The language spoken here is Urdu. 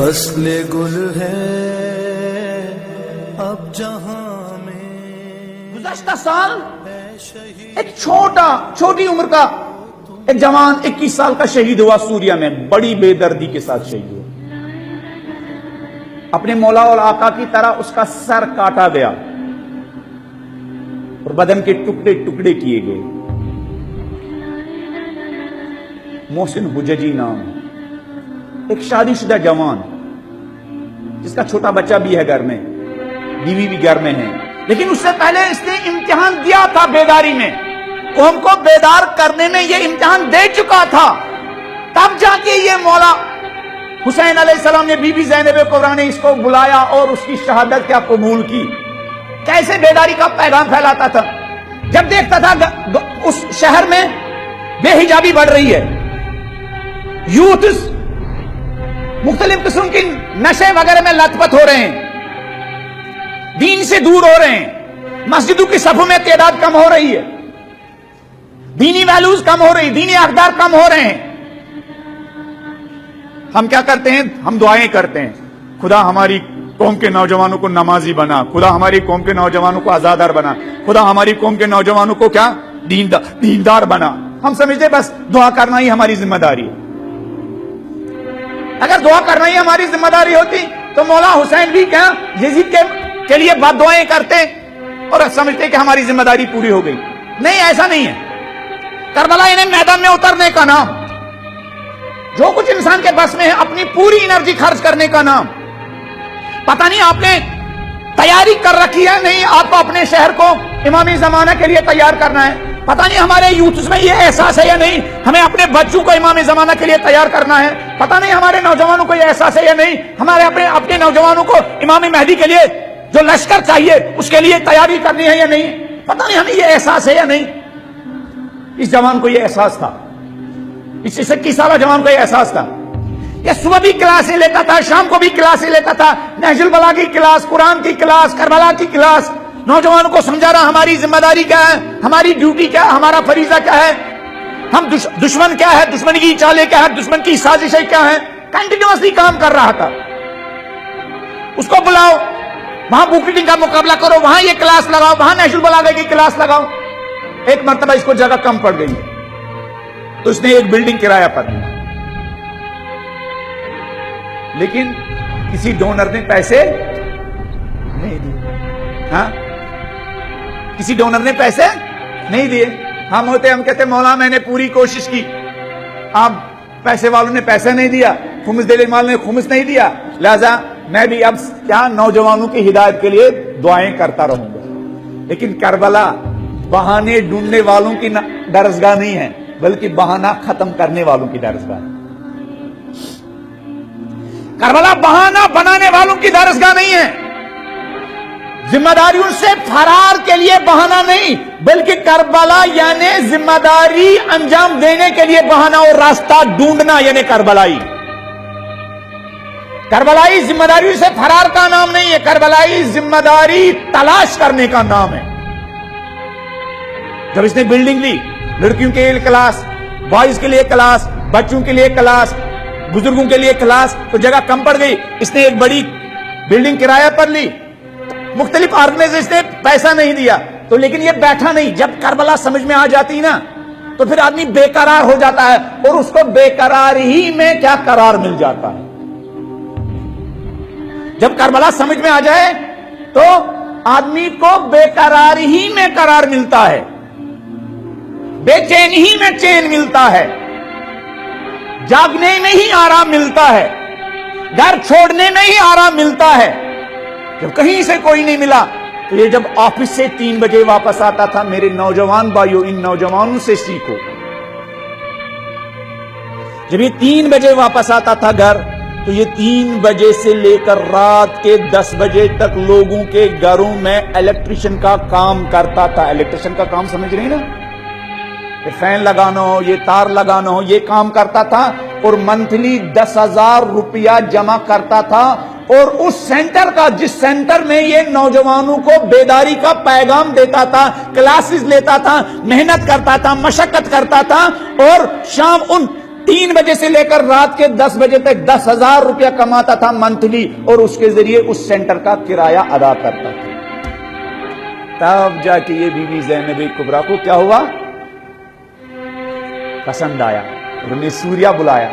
فصل گل ہے اب جہاں میں. گزشتہ سال ایک چھوٹی عمر کا ایک جوان 21 سال کا شہید ہوا سوریا میں، بڑی بے دردی کے ساتھ شہید ہوا. اپنے مولا اور آقا کی طرح اس کا سر کاٹا گیا اور بدن کے ٹکڑے ٹکڑے کیے گئے. محسن حججی نام، ایک شادی شدہ جوان جس کا چھوٹا بچہ بھی ہے گھر میں، بیوی بھی گھر میں ہے، لیکن اس سے پہلے اس نے امتحان دیا تھا بیداری میں. قوم کو بیدار کرنے میں یہ امتحان دے چکا تھا. تب جا کے یہ مولا حسین علیہ السلام نے بی بی زینب کبریٰ نے اس کو بلایا اور اس کی شہادت کیا قبول کی. کیسے بیداری کا پیغام پھیلاتا تھا. جب دیکھتا تھا اس شہر میں بے حجابی بڑھ رہی ہے، یوتھ مختلف قسم کی نشے وغیرہ میں لت پت ہو رہے ہیں، دین سے دور ہو رہے ہیں، مسجدوں کی صفوں میں تعداد کم ہو رہی ہے، دینی ویلیوز کم ہو رہی، دینی اقدار کم ہو رہے ہیں. ہم کیا کرتے ہیں؟ ہم دعائیں کرتے ہیں، خدا ہماری قوم کے نوجوانوں کو نمازی بنا، خدا ہماری قوم کے نوجوانوں کو آزادار بنا، خدا ہماری قوم کے نوجوانوں کو کیا دیندار بنا. ہم سمجھتے بس دعا کرنا ہی ہماری ذمہ داری ہے. اگر دعا کرنا ہی ہماری ذمہ داری ہوتی تو مولا حسین بھی کیا یزید کے لیے بد دعائیں کرتے اور سمجھتے کہ ہماری ذمہ داری پوری ہو گئی. نہیں، ایسا نہیں ہے. کربلا انہیں میدان میں اترنے کا نام، جو کچھ انسان کے بس میں ہے اپنی پوری انرجی خرچ کرنے کا نام. پتہ نہیں آپ نے تیاری کر رکھی ہے، نہیں آپ کو اپنے شہر کو امامی زمانہ کے لیے تیار کرنا ہے. پتہ نہیں ہمارے یوتھ میں یہ احساس ہے یا نہیں ہمیں اپنے بچوں کو امام زمانہ کے لیے تیار کرنا ہے. پتہ نہیں ہمارے نوجوانوں کو یہ احساس ہے یا نہیں ہمارے اپنے نوجوانوں کو امام مہدی کے لیے جو لشکر چاہیے اس کے لیے تیاری کرنی ہے یا نہیں. پتہ نہیں ہمیں یہ احساس ہے یا نہیں. اس جوان کو یہ احساس تھا، اس 21 سالہ جوان کو یہ احساس تھا. یہ صبح بھی کلاسیں لیتا تھا، شام کو بھی کلاسیں لیتا تھا، نہج البلاغہ کی کلاس، قرآن کی کلاس، کربلا کی کلاس. نوجوانوں کو سمجھا رہا ہماری ذمہ داری کیا ہے، ہماری ڈیوٹی کیا ہے، ہمارا فریضہ کیا ہے، ہم دشمن کیا ہے، دشمن کی چالیں کیا ہے، دشمن کی سازشیں کیا ہیں. کنٹینیوسلی کام کر رہا تھا. اس کو بلاؤ، وہاں بک ریڈنگ کا مقابلہ کرو، وہاں یہ کلاس لگاؤ، وہاں نہج البلاغہ کی کلاس لگاؤ. ایک مرتبہ اس کو جگہ کم پڑ گئی تو اس نے ایک بلڈنگ کرایہ پر لی، لیکن کسی ڈونر نے پیسے نہیں دیے. ہاں، کسی ڈونر نے پیسے نہیں دیے. ہم کہتے مولا میں نے پوری کوشش کی، آپ پیسے والوں نے پیسے نہیں دیا، خمس دینے والوں نے خمس نہیں دیا، لہذا میں بھی اب کیا نوجوانوں کی ہدایت کے لیے دعائیں کرتا رہوں گا. لیکن کربلا بہانے ڈھونڈنے والوں کی درسگاہ نہیں ہے، بلکہ بہانہ ختم کرنے والوں کی درسگاہ ہے. کربلا بہانہ بنانے والوں کی درسگاہ نہیں ہے، ذمہ داریوں سے فرار کے لیے بہانہ نہیں، بلکہ کربلا یعنی ذمہ داری انجام دینے کے لیے بہانہ اور راستہ ڈھونڈنا یعنی کربلائی. کربلائی ذمہ داریوں سے فرار کا نام نہیں ہے، کربلائی ذمہ داری تلاش کرنے کا نام ہے. جب اس نے بلڈنگ لی، لڑکیوں کے لیے کلاس، بوائز کے لیے کلاس، بچوں کے لیے کلاس، بزرگوں کے لیے کلاس، تو جگہ کم پڑ گئی. اس نے ایک بڑی بلڈنگ کرایہ پر لی. مختلف آرگنائزیشن نے پیسہ نہیں دیا تو لیکن یہ بیٹھا نہیں. جب کربلا سمجھ میں آ جاتی نا تو پھر آدمی بے قرار ہو جاتا ہے اور اس کو بے قرار ہی میں کیا قرار مل جاتا ہے. جب کربلا سمجھ میں آ جائے تو آدمی کو بے قرار ہی میں قرار ملتا ہے، بے چین ہی میں چین ملتا ہے، جاگنے میں ہی آرام ملتا ہے، گھر چھوڑنے میں ہی آرام ملتا ہے. جب کہیں سے کوئی نہیں ملا تو یہ جب آفس سے 3 بجے واپس آتا تھا، میرے نوجوان بھائیوں ان نوجوانوں سے سیکھو. جب یہ 3 بجے واپس آتا تھا گھر تو یہ 3 بجے سے لے کر رات کے 10 بجے تک لوگوں کے گھروں میں الیکٹریشین کا کام کرتا تھا. الیکٹریشین کا کام سمجھ رہے ہیں نا، یہ فین لگانا ہو، یہ تار لگانا ہو، یہ کام کرتا تھا اور منتھلی 10,000 روپیہ جمع کرتا تھا. اور اس سینٹر کا، جس سینٹر میں یہ نوجوانوں کو بیداری کا پیغام دیتا تھا، کلاسز لیتا تھا، محنت کرتا تھا، مشقت کرتا تھا اور شام ان 3 بجے سے لے کر رات کے 10 بجے تک 10,000 روپیہ کماتا تھا منتھلی، اور اس کے ذریعے اس سینٹر کا کرایہ ادا کرتا تھا۔ تب جا کے یہ بی بی زینب کبریٰ کو کیا ہوا؟ پسند آیا، انہوں نے سوریا بلایا،